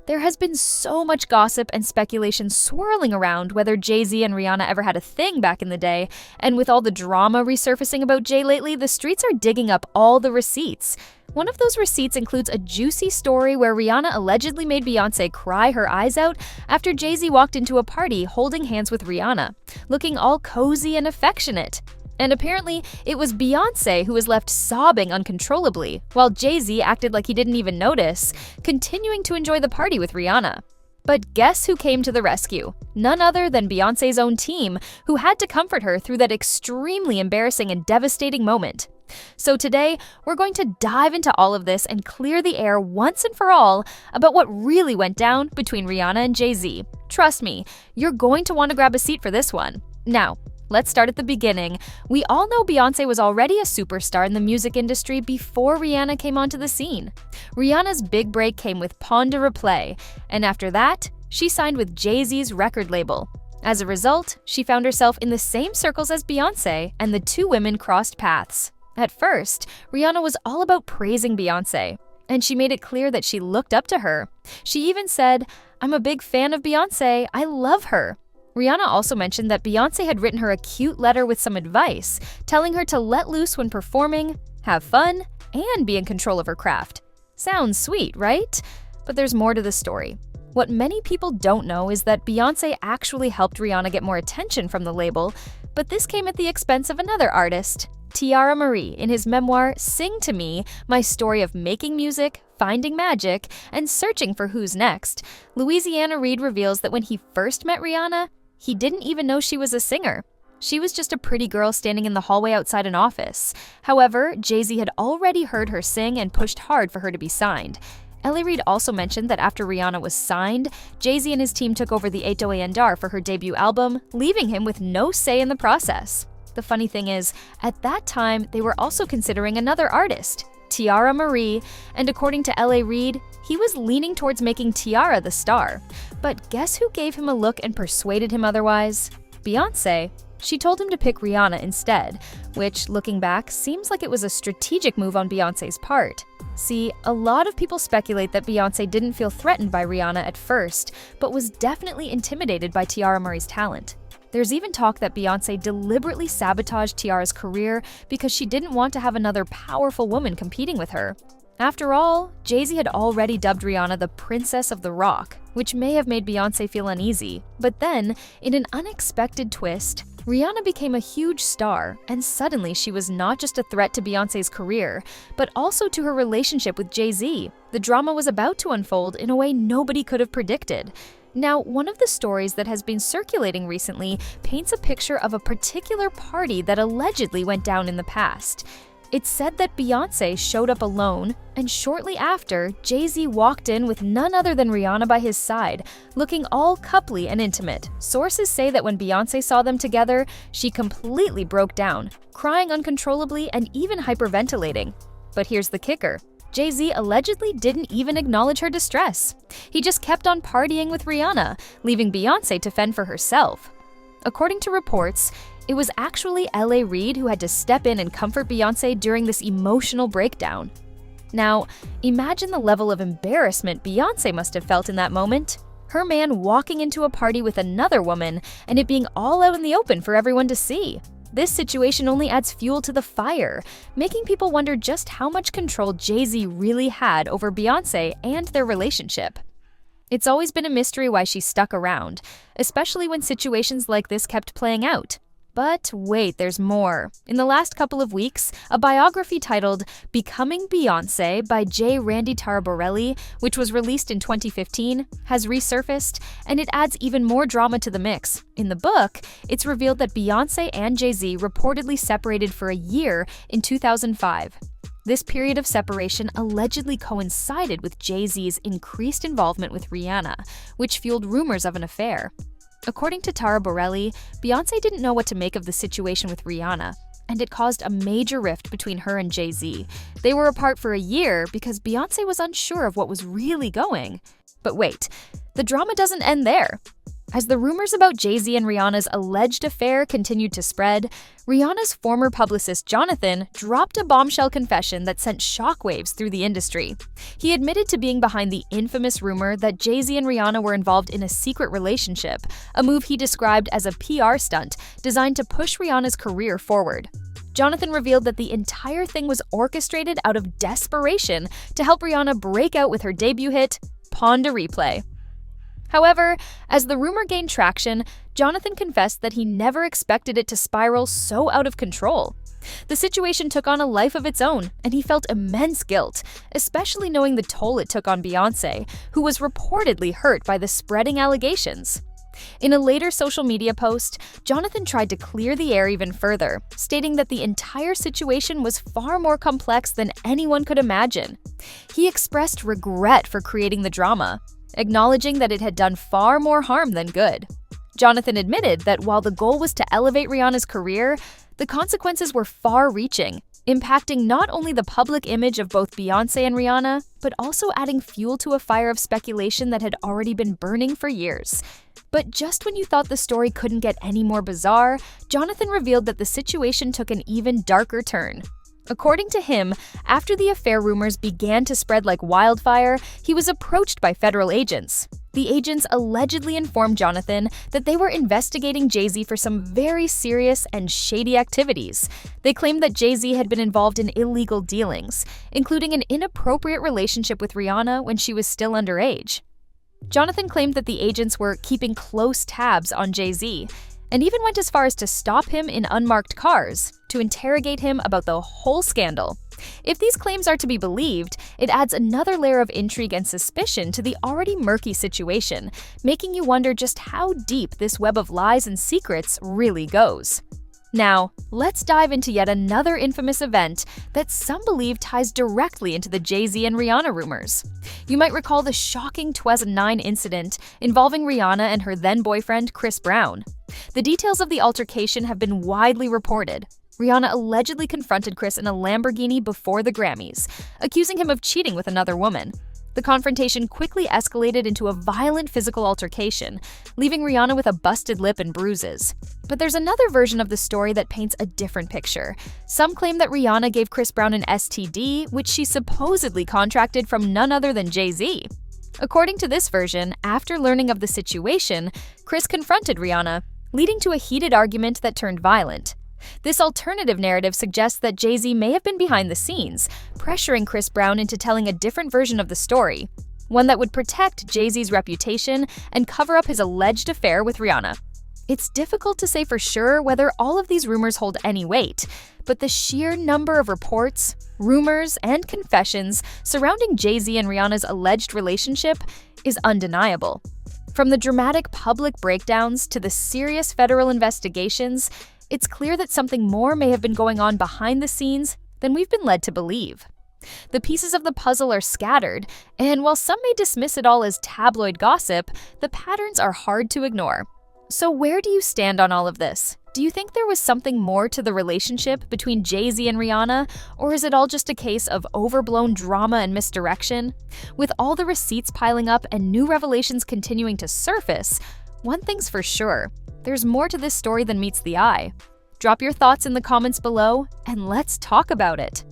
There has been so much gossip and speculation swirling around whether Jay-Z and Rihanna ever had a thing back in the day, and with all the drama resurfacing about Jay lately, the streets are digging up all the receipts. One of those receipts includes a juicy story where Rihanna allegedly made Beyoncé cry her eyes out after Jay-Z walked into a party holding hands with Rihanna, looking all cozy and affectionate. And apparently, it was Beyoncé who was left sobbing uncontrollably, while Jay-Z acted like he didn't even notice, continuing to enjoy the party with Rihanna. But guess who came to the rescue? None other than Beyoncé's own team, who had to comfort her through that extremely embarrassing and devastating moment. So today, we're going to dive into all of this and clear the air once and for all about what really went down between Rihanna and Jay-Z. Trust me, you're going to want to grab a seat for this one. Now, let's start at the beginning. We all know Beyoncé was already a superstar in the music industry before Rihanna came onto the scene. Rihanna's big break came with Pon de Replay, and after that, she signed with Jay-Z's record label. As a result, she found herself in the same circles as Beyoncé, and the two women crossed paths. At first, Rihanna was all about praising Beyoncé, and she made it clear that she looked up to her. She even said, "I'm a big fan of Beyoncé, I love her." Rihanna also mentioned that Beyoncé had written her a cute letter with some advice, telling her to let loose when performing, have fun, and be in control of her craft. Sounds sweet, right? But there's more to the story. What many people don't know is that Beyoncé actually helped Rihanna get more attention from the label, but this came at the expense of another artist, Tiara Marie, in his memoir, Sing to Me, My Story of Making Music, Finding Magic, and Searching for Who's Next. Louisiana Reed reveals that when he first met Rihanna, he didn't even know she was a singer. She was just a pretty girl standing in the hallway outside an office. However, Jay-Z had already heard her sing and pushed hard for her to be signed. Ellie Reed also mentioned that after Rihanna was signed, Jay-Z and his team took over the 808 Andar for her debut album, leaving him with no say in the process. The funny thing is, at that time, they were also considering another artist, Tiara Marie, and according to L.A. Reid, he was leaning towards making Tiara the star. But guess who gave him a look and persuaded him otherwise? Beyoncé. She told him to pick Rihanna instead, which, looking back, seems like it was a strategic move on Beyoncé's part. See, a lot of people speculate that Beyoncé didn't feel threatened by Rihanna at first, but was definitely intimidated by Tiara Marie's talent. There's even talk that Beyoncé deliberately sabotaged Tiara's career because she didn't want to have another powerful woman competing with her. After all, Jay-Z had already dubbed Rihanna the Princess of the Rock, which may have made Beyoncé feel uneasy. But then, in an unexpected twist, Rihanna became a huge star, and suddenly she was not just a threat to Beyoncé's career, but also to her relationship with Jay-Z. The drama was about to unfold in a way nobody could have predicted. Now, one of the stories that has been circulating recently paints a picture of a particular party that allegedly went down in the past. It's said that Beyoncé showed up alone, and shortly after, Jay-Z walked in with none other than Rihanna by his side, looking all coupley and intimate. Sources say that when Beyoncé saw them together, she completely broke down, crying uncontrollably and even hyperventilating. But here's the kicker. Jay-Z allegedly didn't even acknowledge her distress. He just kept on partying with Rihanna, leaving Beyoncé to fend for herself. According to reports, it was actually L.A. Reid who had to step in and comfort Beyoncé during this emotional breakdown. Now, imagine the level of embarrassment Beyoncé must have felt in that moment. Her man walking into a party with another woman and it being all out in the open for everyone to see. This situation only adds fuel to the fire, making people wonder just how much control Jay-Z really had over Beyoncé and their relationship. It's always been a mystery why she stuck around, especially when situations like this kept playing out. But wait, there's more. In the last couple of weeks, a biography titled Becoming Beyoncé by J. Randy Taraborelli, which was released in 2015, has resurfaced, and it adds even more drama to the mix. In the book, it's revealed that Beyoncé and Jay-Z reportedly separated for a year in 2005. This period of separation allegedly coincided with Jay-Z's increased involvement with Rihanna, which fueled rumors of an affair. According to Taraborelli, Beyoncé didn't know what to make of the situation with Rihanna, and it caused a major rift between her and Jay-Z. They were apart for a year because Beyoncé was unsure of what was really going. But wait, the drama doesn't end there. As the rumors about Jay-Z and Rihanna's alleged affair continued to spread, Rihanna's former publicist Jonathan dropped a bombshell confession that sent shockwaves through the industry. He admitted to being behind the infamous rumor that Jay-Z and Rihanna were involved in a secret relationship, a move he described as a PR stunt designed to push Rihanna's career forward. Jonathan revealed that the entire thing was orchestrated out of desperation to help Rihanna break out with her debut hit, Pon de Replay. However, as the rumor gained traction, Jonathan confessed that he never expected it to spiral so out of control. The situation took on a life of its own, and he felt immense guilt, especially knowing the toll it took on Beyoncé, who was reportedly hurt by the spreading allegations. In a later social media post, Jonathan tried to clear the air even further, stating that the entire situation was far more complex than anyone could imagine. He expressed regret for creating the drama, acknowledging that it had done far more harm than good. Jonathan admitted that while the goal was to elevate Rihanna's career, the consequences were far-reaching, impacting not only the public image of both Beyoncé and Rihanna, but also adding fuel to a fire of speculation that had already been burning for years. But just when you thought the story couldn't get any more bizarre, Jonathan revealed that the situation took an even darker turn. According to him, after the affair rumors began to spread like wildfire, he was approached by federal agents. The agents allegedly informed Jonathan that they were investigating Jay-Z for some very serious and shady activities. They claimed that Jay-Z had been involved in illegal dealings, including an inappropriate relationship with Rihanna when she was still underage. Jonathan claimed that the agents were keeping close tabs on Jay-Z, and even went as far as to stop him in unmarked cars to interrogate him about the whole scandal. If these claims are to be believed, it adds another layer of intrigue and suspicion to the already murky situation, making you wonder just how deep this web of lies and secrets really goes. Now, let's dive into yet another infamous event that some believe ties directly into the Jay-Z and Rihanna rumors. You might recall the shocking 2009 incident involving Rihanna and her then-boyfriend Chris Brown. The details of the altercation have been widely reported. Rihanna allegedly confronted Chris in a Lamborghini before the Grammys, accusing him of cheating with another woman. The confrontation quickly escalated into a violent physical altercation, leaving Rihanna with a busted lip and bruises. But there's another version of the story that paints a different picture. Some claim that Rihanna gave Chris Brown an STD, which she supposedly contracted from none other than Jay-Z. According to this version, after learning of the situation, Chris confronted Rihanna, leading to a heated argument that turned violent. This alternative narrative suggests that Jay-Z may have been behind the scenes, pressuring Chris Brown into telling a different version of the story, one that would protect Jay-Z's reputation and cover up his alleged affair with Rihanna. It's difficult to say for sure whether all of these rumors hold any weight, but the sheer number of reports, rumors, and confessions surrounding Jay-Z and Rihanna's alleged relationship is undeniable. From the dramatic public breakdowns to the serious federal investigations, it's clear that something more may have been going on behind the scenes than we've been led to believe. The pieces of the puzzle are scattered, and while some may dismiss it all as tabloid gossip, the patterns are hard to ignore. So where do you stand on all of this? Do you think there was something more to the relationship between Jay-Z and Rihanna, or is it all just a case of overblown drama and misdirection? With all the receipts piling up and new revelations continuing to surface, one thing's for sure, there's more to this story than meets the eye. Drop your thoughts in the comments below, and let's talk about it.